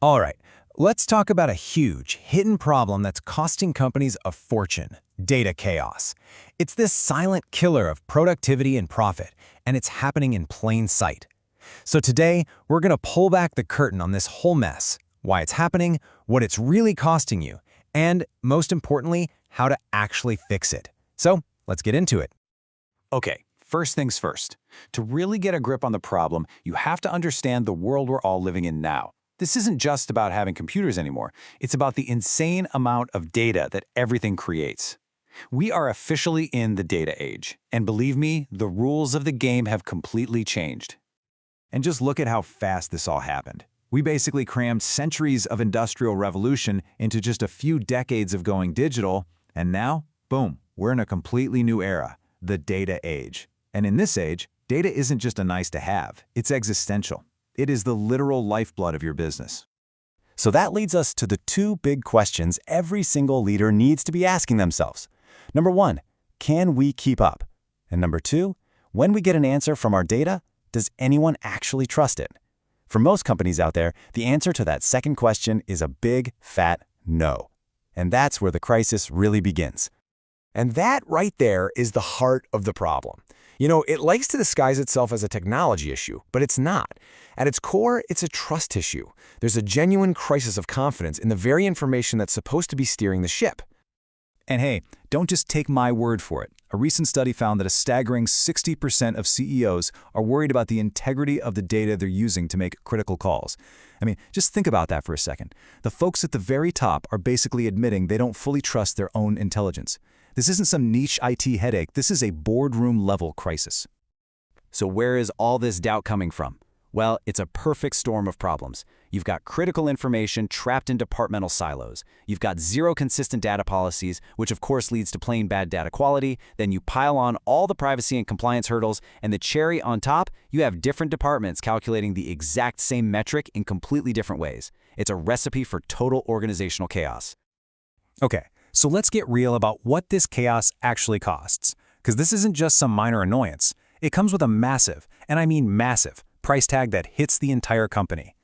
All right, let's talk about a huge, hidden problem that's costing companies a fortune: data chaos. It's this silent killer of productivity and profit, and it's happening in plain sight. So today, we're going to pull back the curtain on this whole mess, why it's happening, what it's really costing you, and, most importantly, how to actually fix it. So, let's get into it. Okay, first things first. To really get a grip on the problem, you have to understand the world we're all living in now. This isn't just about having computers anymore. It's about the insane amount of data that everything creates. We are officially in the data age, and believe me, the rules of the game have completely changed. And just look at how fast this all happened. We basically crammed centuries of industrial revolution into just a few decades of going digital, and now, boom, we're in a completely new era, the data age. And in this age, data isn't just a nice to have, it's existential. It is the literal lifeblood of your business. So that leads us to the two big questions every single leader needs to be asking themselves. Number one, can we keep up? And number two, when we get an answer from our data, does anyone actually trust it? For most companies out there, the answer to that second question is a big, fat no. And that's where the crisis really begins. And that right there is the heart of the problem. You know, it likes to disguise itself as a technology issue, but it's not. At its core, it's a trust issue. There's a genuine crisis of confidence in the very information that's supposed to be steering the ship. And hey, don't just take my word for it. A recent study found that a staggering 60% of CEOs are worried about the integrity of the data they're using to make critical calls. I mean, just think about that for a second. The folks at the very top are basically admitting they don't fully trust their own intelligence. This isn't some niche IT headache, this is a boardroom-level crisis. So where is all this doubt coming from? Well, it's a perfect storm of problems. You've got critical information trapped in departmental silos. You've got zero consistent data policies, which of course leads to plain bad data quality. Then you pile on all the privacy and compliance hurdles, and the cherry on top, you have different departments calculating the exact same metric in completely different ways. It's a recipe for total organizational chaos. Okay, so let's get real about what this chaos actually costs. Because this isn't just some minor annoyance. It comes with a massive, and I mean massive, price tag that hits the entire company.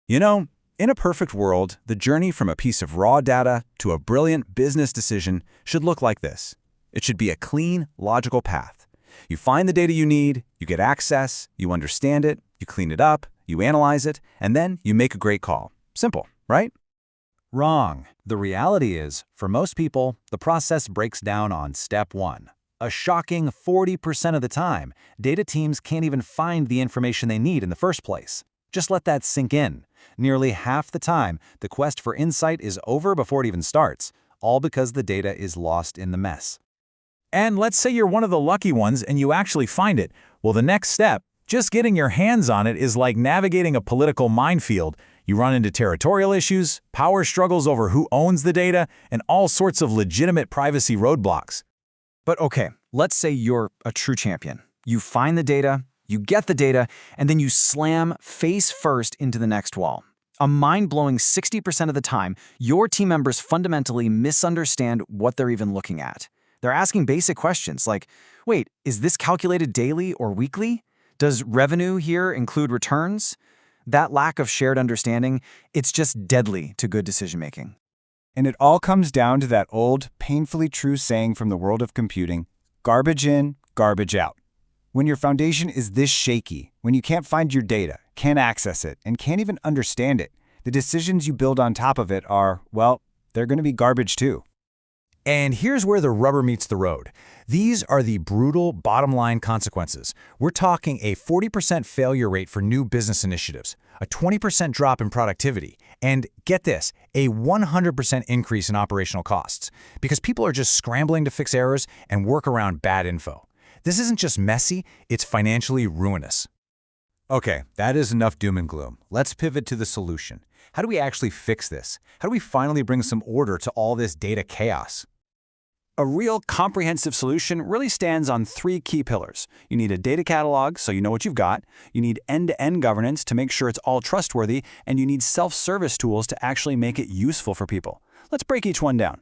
You know, in a perfect world, the journey from a piece of raw data to a brilliant business decision should look like this. It should be a clean, logical path. You find the data you need, you get access, you understand it, you clean it up, you analyze it, and then you make a great call. Simple, right? Wrong. The reality is, for most people, the process breaks down on step one. A shocking 40% of the time, data teams can't even find the information they need in the first place. Just let that sink in. Nearly half the time, the quest for insight is over before it even starts, all because the data is lost in the mess. And let's say you're one of the lucky ones and you actually find it. Well, the next step, just getting your hands on it, is like navigating a political minefield. You run into territorial issues, power struggles over who owns the data, and all sorts of legitimate privacy roadblocks. But okay, let's say you're a true champion. You find the data, you get the data, and then you slam face first into the next wall. A mind-blowing 60% of the time, your team members fundamentally misunderstand what they're even looking at. They're asking basic questions like, wait, is this calculated daily or weekly? Does revenue here include returns? That lack of shared understanding, it's just deadly to good decision-making. And it all comes down to that old, painfully true saying from the world of computing: garbage in, garbage out. When your foundation is this shaky, when you can't find your data, can't access it, and can't even understand it, the decisions you build on top of it are, well, they're going to be garbage too. And here's where the rubber meets the road. These are the brutal bottom-line consequences. We're talking a 40% failure rate for new business initiatives, a 20% drop in productivity, and get this, a 100% increase in operational costs, because people are just scrambling to fix errors and work around bad info. This isn't just messy, it's financially ruinous. Okay, that is enough doom and gloom. Let's pivot to the solution. How do we actually fix this? How do we finally bring some order to all this data chaos? A real comprehensive solution really stands on three key pillars. You need a data catalog so you know what you've got, you need end-to-end governance to make sure it's all trustworthy, and you need self-service tools to actually make it useful for people. Let's break each one down.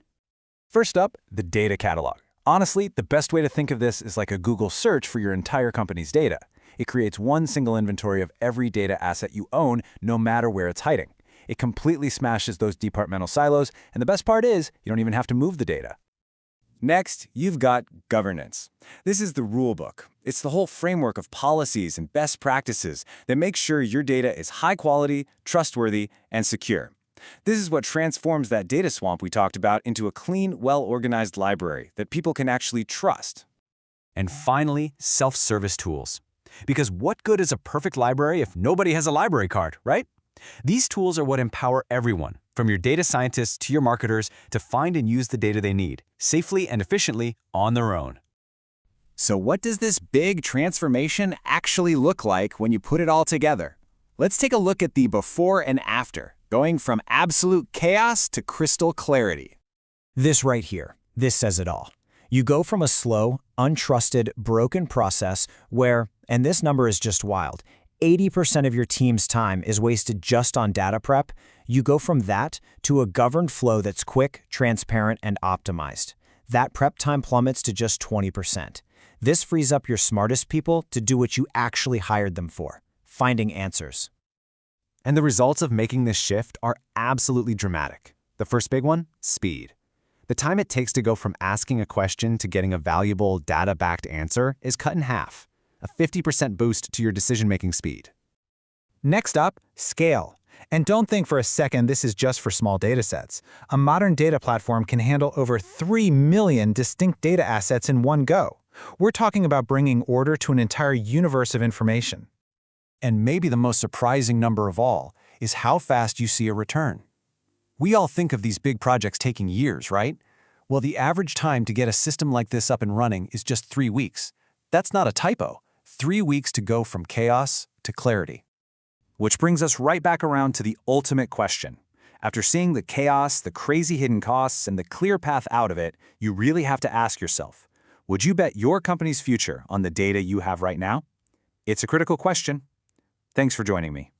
First up, the data catalog. Honestly, the best way to think of this is like a Google search for your entire company's data. It creates one single inventory of every data asset you own, no matter where it's hiding. It completely smashes those departmental silos, and the best part is you don't even have to move the data. Next, you've got governance. This is the rule book. It's the whole framework of policies and best practices that make sure your data is high quality, trustworthy, and secure. This is what transforms that data swamp we talked about into a clean, well-organized library that people can actually trust. And finally, self-service tools. Because what good is a perfect library if nobody has a library card, right? These tools are what empower everyone, from your data scientists to your marketers, to find and use the data they need, safely and efficiently on their own. So what does this big transformation actually look like when you put it all together? Let's take a look at the before and after, going from absolute chaos to crystal clarity. This right here, this says it all. You go from a slow, untrusted, broken process where, and this number is just wild, 80% of your team's time is wasted just on data prep. You go from that to a governed flow that's quick, transparent, and optimized. That prep time plummets to just 20%. This frees up your smartest people to do what you actually hired them for, finding answers. And the results of making this shift are absolutely dramatic. The first big one, speed. The time it takes to go from asking a question to getting a valuable data-backed answer is cut in half, a 50% boost to your decision-making speed. Next up, scale. And don't think for a second this is just for small datasets. A modern data platform can handle over 3 million distinct data assets in one go. We're talking about bringing order to an entire universe of information. And maybe the most surprising number of all is how fast you see a return. We all think of these big projects taking years, right? Well, the average time to get a system like this up and running is just 3 weeks. That's not a typo. 3 weeks to go from chaos to clarity. Which brings us right back around to the ultimate question. After seeing the chaos, the crazy hidden costs, and the clear path out of it, you really have to ask yourself, would you bet your company's future on the data you have right now? It's a critical question. Thanks for joining me.